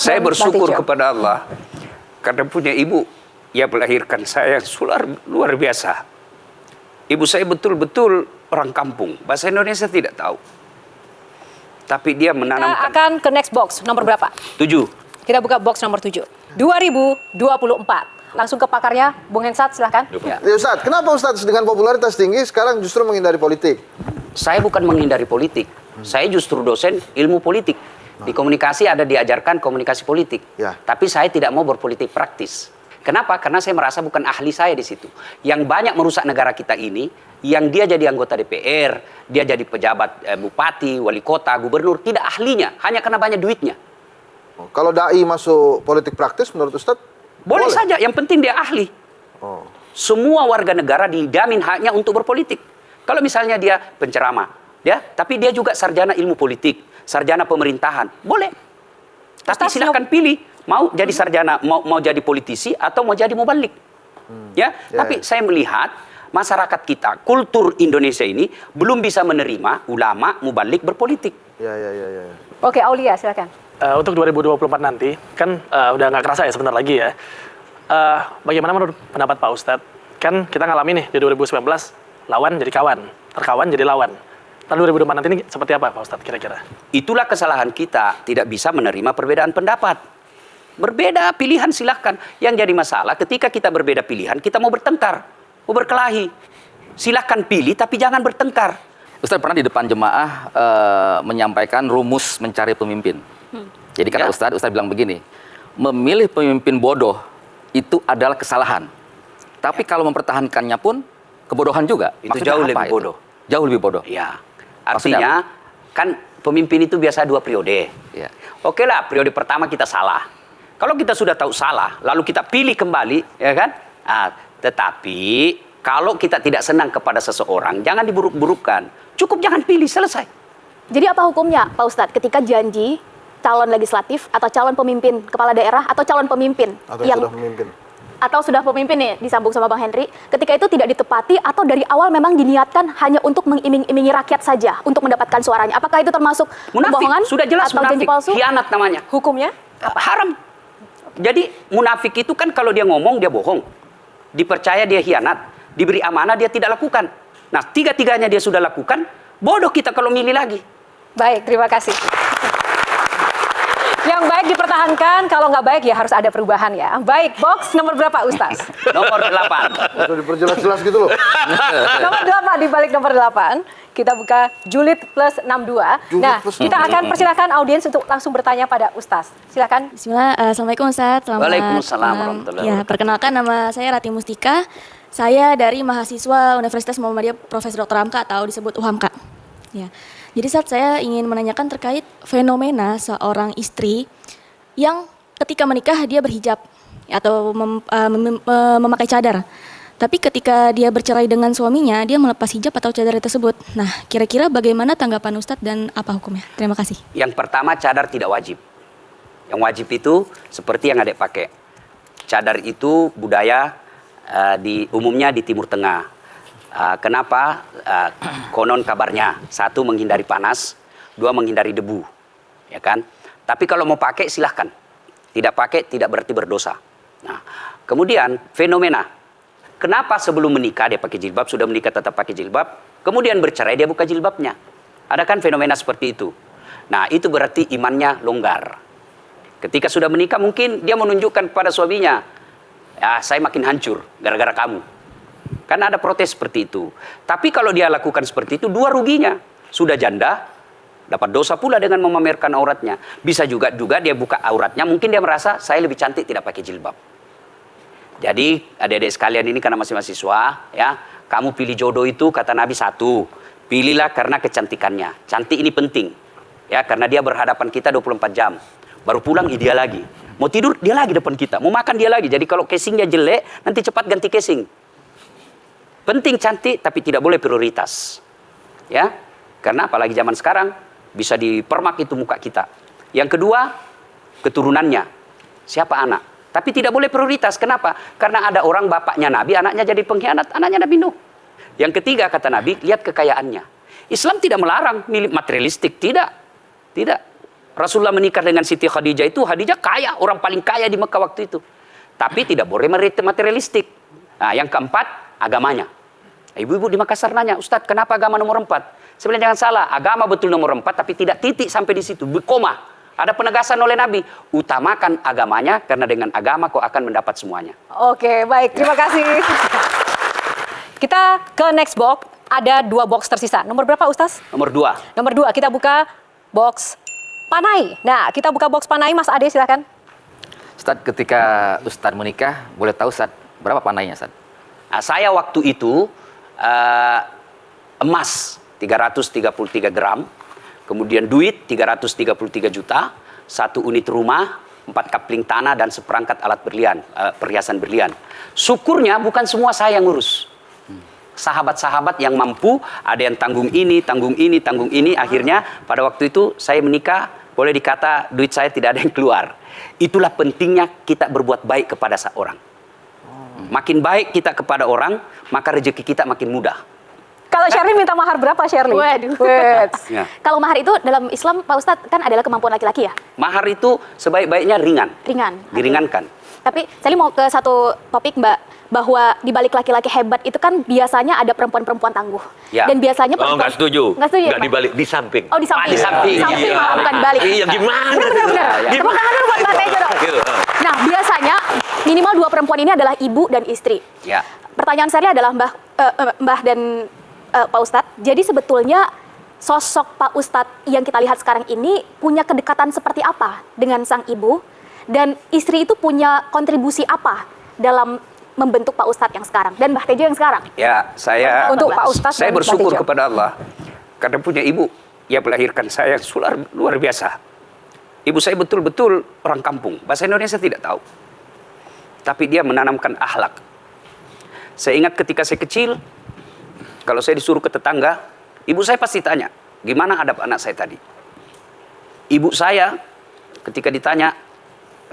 Saya bersyukur kepada Allah karena punya ibu yang melahirkan saya yang luar biasa. Ibu saya betul-betul orang kampung, bahasa Indonesia tidak tahu. Tapi dia menanamkan. Kita akan ke next box, nomor berapa? 7. Kita buka box nomor 7. 2024. Langsung ke pakarnya, Bung Hensat, silahkan. Ya, Ustadz, kenapa Ustadz dengan popularitas tinggi sekarang justru menghindari politik? Saya bukan menghindari politik. Saya justru dosen ilmu politik. Di komunikasi ada diajarkan komunikasi politik. Ya. Tapi saya tidak mau berpolitik praktis. Kenapa? Karena saya merasa bukan ahli saya di situ. Yang banyak merusak negara kita ini, yang dia jadi anggota DPR, dia jadi pejabat bupati, wali kota, gubernur, tidak ahlinya, hanya karena banyak duitnya. Kalau dai masuk politik praktis menurut Ustadz? Boleh saja, yang penting dia ahli. Semua warga negara dijamin haknya untuk berpolitik. Kalau misalnya dia penceramah, ya, tapi dia juga sarjana ilmu politik, sarjana pemerintahan, boleh. Tapi silahkan pilih, mau jadi sarjana, mau jadi politisi atau mau jadi mubalik. Ya, tapi saya melihat masyarakat kita, kultur Indonesia ini belum bisa menerima ulama mubalik berpolitik. Ya. Oke, Aulia, silakan. Untuk 2024 nanti, kan udah nggak kerasa ya sebentar lagi ya. Bagaimana menurut pendapat Pak Ustadz? Kan kita ngalamin nih di 2019, lawan jadi kawan, terkawan jadi lawan. Tahun 2024 nanti ini seperti apa Pak Ustadz kira-kira? Itulah kesalahan kita, tidak bisa menerima perbedaan pendapat. Berbeda pilihan silahkan. Yang jadi masalah ketika kita berbeda pilihan, kita mau bertengkar, mau berkelahi. Silahkan pilih, tapi jangan bertengkar. Ustadz pernah di depan jemaah menyampaikan rumus mencari pemimpin. Jadi kata Ustadz bilang begini, memilih pemimpin bodoh itu adalah kesalahan. Tapi kalau mempertahankannya pun kebodohan juga. Itu jauh lebih bodoh. Jauh lebih bodoh. Ya, artinya kan pemimpin itu biasa 2 periode. Ya. Oke lah, periode pertama kita salah. Kalau kita sudah tahu salah, lalu kita pilih kembali, ya kan? Tetapi kalau kita tidak senang kepada seseorang, jangan diburuk-burukkan. Cukup jangan pilih, selesai. Jadi apa hukumnya, Pak Ustadz, ketika janji calon legislatif atau calon pemimpin kepala daerah atau calon pemimpin atau sudah pemimpin nih, disambung sama Bang Henry, ketika itu tidak ditepati atau dari awal memang diniatkan hanya untuk mengiming-imingi rakyat saja untuk mendapatkan suaranya, apakah itu termasuk kebohongan sudah jelas atau janji munafik, palsu? khianat namanya. Hukumnya? Haram. Jadi munafik itu kan kalau dia ngomong dia bohong, dipercaya dia khianat, diberi amanah dia tidak lakukan. Nah, tiga-tiganya dia sudah lakukan, bodoh kita kalau milih lagi. Baik, terima kasih. Yang baik dipertahankan, kalau nggak baik ya harus ada perubahan ya. Baik, box nomor berapa Ustaz? Nomor 8. Udah diperjelas-jelas gitu loh. Nomor 8, di balik nomor 8, kita buka julid plus 62. Nah, kita akan persilakan audiens untuk langsung bertanya pada Ustaz. Silakan. Bismillah, Assalamualaikum Ustaz. Selamat Waalaikumsalam warahmatullahi ya, perkenalkan nama saya Rati Mustika. Saya dari mahasiswa Universitas Muhammadiyah Profesor Dr. Hamka atau disebut UHAMKA. Ya. Jadi saat saya ingin menanyakan terkait fenomena seorang istri yang ketika menikah dia berhijab atau memakai cadar. Tapi ketika dia bercerai dengan suaminya, dia melepas hijab atau cadar tersebut. Nah, kira-kira bagaimana tanggapan Ustadz dan apa hukumnya? Terima kasih. Yang pertama, cadar tidak wajib. Yang wajib itu seperti yang adik pakai. Cadar itu budaya umumnya di Timur Tengah. Kenapa? Konon kabarnya, 1 menghindari panas, 2 menghindari debu, ya kan? Tapi kalau mau pakai silahkan, tidak pakai tidak berarti berdosa. Nah, kemudian fenomena, kenapa sebelum menikah dia pakai jilbab, sudah menikah tetap pakai jilbab, kemudian bercerai dia buka jilbabnya? Ada kan fenomena seperti itu. Nah, itu berarti imannya longgar. Ketika sudah menikah mungkin dia menunjukkan kepada suaminya, ya saya makin hancur gara-gara kamu. Kan ada protes seperti itu. Tapi kalau dia lakukan seperti itu, 2 ruginya. Sudah janda, dapat dosa pula dengan memamerkan auratnya. Bisa juga dia buka auratnya, mungkin dia merasa saya lebih cantik tidak pakai jilbab. Jadi adik-adik sekalian ini karena masih mahasiswa, ya, kamu pilih jodoh itu kata Nabi 1, pilihlah karena kecantikannya. Cantik ini penting, ya, karena dia berhadapan kita 24 jam. Baru pulang dia lagi. Mau tidur dia lagi depan kita, mau makan dia lagi. Jadi kalau casingnya jelek, nanti cepat ganti casing. Penting cantik, tapi tidak boleh prioritas. Ya, karena apalagi zaman sekarang, bisa dipermak itu muka kita. Yang kedua, keturunannya. Siapa anak? Tapi tidak boleh prioritas. Kenapa? Karena ada orang bapaknya Nabi, anaknya jadi pengkhianat, anaknya Nabi Nuh. Yang ketiga, kata Nabi, lihat kekayaannya. Islam tidak melarang milik materialistik, tidak. Tidak. Rasulullah menikah dengan Siti Khadijah itu, Khadijah kaya, orang paling kaya di Mekah waktu itu. Tapi tidak boleh materialistik. Nah, yang keempat, agamanya. Ibu-ibu di Makassar nanya, Ustadz, kenapa agama nomor 4? Sebenarnya jangan salah, agama betul nomor 4, tapi tidak titik sampai di situ, koma. Ada penegasan oleh Nabi, utamakan agamanya, karena dengan agama kau akan mendapat semuanya. Oke, baik. Terima kasih. Kita ke next box. Ada 2 box tersisa. Nomor berapa, Ustaz? Nomor 2. Nomor 2, kita buka box Panai. Nah, kita buka box Panai, Mas Ade, silakan. Ustadz, ketika Ustadz menikah, boleh tahu Ustadz, berapa panainya Ustadz? Nah, saya waktu itu emas 333 gram, kemudian duit 333 juta, 1 unit rumah, 4 kapling tanah, dan seperangkat alat berlian, perhiasan berlian. Syukurnya bukan semua saya yang ngurus. Sahabat-sahabat yang mampu, ada yang tanggung ini, akhirnya pada waktu itu saya menikah, boleh dikata duit saya tidak ada yang keluar. Itulah pentingnya kita berbuat baik kepada seorang. Makin baik kita kepada orang, maka rezeki kita makin mudah. Kalau Shirley minta mahar berapa, Shirley? Waduh. Ya. Kalau mahar itu dalam Islam, Pak Ustadz, kan adalah kemampuan laki-laki ya? Mahar itu sebaik-baiknya ringan. Ringan. Diringankan. Tapi saya mau ke satu topik, Mbak, bahwa di balik laki-laki hebat itu kan biasanya ada perempuan-perempuan tangguh. Ya. Dan biasanya Oh, nggak setuju. Nggak setuju ya, Nggak Pak? dibalik, di samping. Oh, di samping. Di samping. Di samping Iya. malah, bukan dibalik. Iya, gimana? Benar. Ya. Tepuk tangan dulu buat Mbak Tejo dong. Gitu. Nah, biasanya minimal 2 perempuan ini adalah ibu dan istri. Ya. Pertanyaan saya adalah Mbah dan Pak Ustadz, jadi sebetulnya sosok Pak Ustadz yang kita lihat sekarang ini punya kedekatan seperti apa dengan sang ibu, dan istri itu punya kontribusi apa dalam membentuk Pak Ustadz yang sekarang dan Mbah Tejo yang sekarang? Ya, saya Untuk Pak Ustadz saya dan Mbak bersyukur Tejo. kepada Allah karena punya ibu yang melahirkan saya luar biasa. Ibu saya betul-betul orang kampung, bahasa Indonesia tidak tahu. Tapi dia menanamkan akhlak. Saya ingat ketika saya kecil, kalau saya disuruh ke tetangga, ibu saya pasti tanya, gimana adab anak saya tadi? Ibu saya ketika ditanya,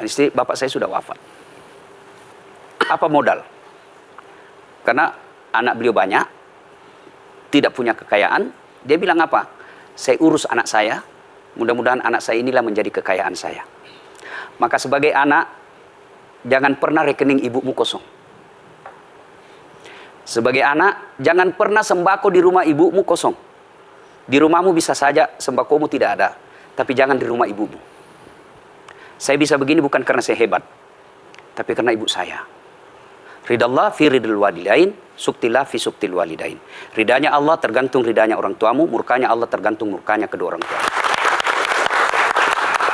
istri bapak saya sudah wafat. Apa modal? Karena anak beliau banyak, tidak punya kekayaan, dia bilang apa? Saya urus anak saya, mudah-mudahan anak saya inilah menjadi kekayaan saya. Maka sebagai anak, jangan pernah rekening ibumu kosong. Sebagai anak, jangan pernah sembako di rumah ibumu kosong. Di rumahmu bisa saja sembakomu tidak ada, tapi jangan di rumah ibumu. Saya bisa begini bukan karena saya hebat, tapi karena ibu saya. Ridallah fi ridul walidain, suktillah fi suktil walidain. Ridanya Allah tergantung ridanya orang tuamu, murkanya Allah tergantung murkanya kedua orang tua.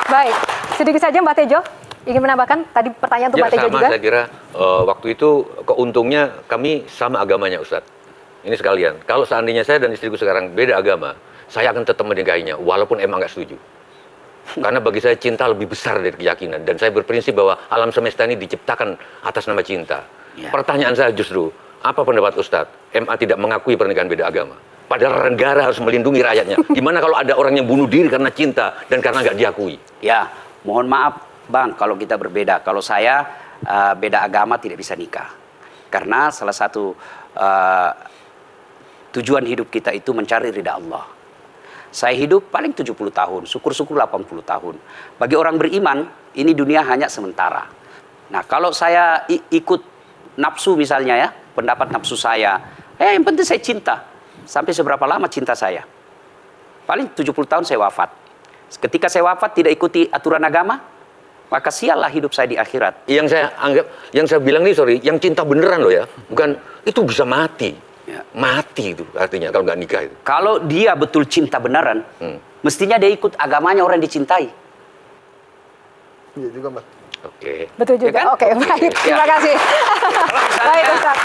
Baik, sedikit saja Mbak Tejo ingin menambahkan tadi pertanyaan untuk Mbak Tejo sama, juga. saya kira waktu itu keuntungnya kami sama agamanya, Ustadz. Ini sekalian, kalau seandainya saya dan istriku sekarang beda agama, saya akan tetap menikahinya, walaupun emang nggak setuju. Karena bagi saya cinta lebih besar dari keyakinan, dan saya berprinsip bahwa alam semesta ini diciptakan atas nama cinta. Ya. Pertanyaan saya justru, apa pendapat Ustadz? MA tidak mengakui pernikahan beda agama. Padahal negara harus melindungi rakyatnya. Gimana kalau ada orang yang bunuh diri karena cinta dan karena nggak diakui? Ya, mohon maaf Bang, kalau kita berbeda. Kalau saya beda agama tidak bisa nikah. Karena salah satu tujuan hidup kita itu mencari ridha Allah. Saya hidup paling 70 tahun, syukur-syukur 80 tahun. Bagi orang beriman, ini dunia hanya sementara. Nah, kalau saya ikut nafsu misalnya ya, pendapat nafsu saya, yang penting saya cinta. Sampai seberapa lama cinta saya? Paling 70 tahun saya wafat. Ketika saya wafat tidak ikuti aturan agama, maka siallah hidup saya di akhirat. Yang saya anggap, yang saya bilang nih, sorry, yang cinta beneran loh ya, bukan itu bisa mati. Ya. Mati itu artinya kalau nggak nikah itu. Kalau dia betul cinta beneran, mestinya dia ikut agamanya orang yang dicintai. Iya juga, Mbak. Oke. Betul juga. Ya kan? Oke, baik. Ya. Terima kasih. Kalau misalnya Baik, Ustaz.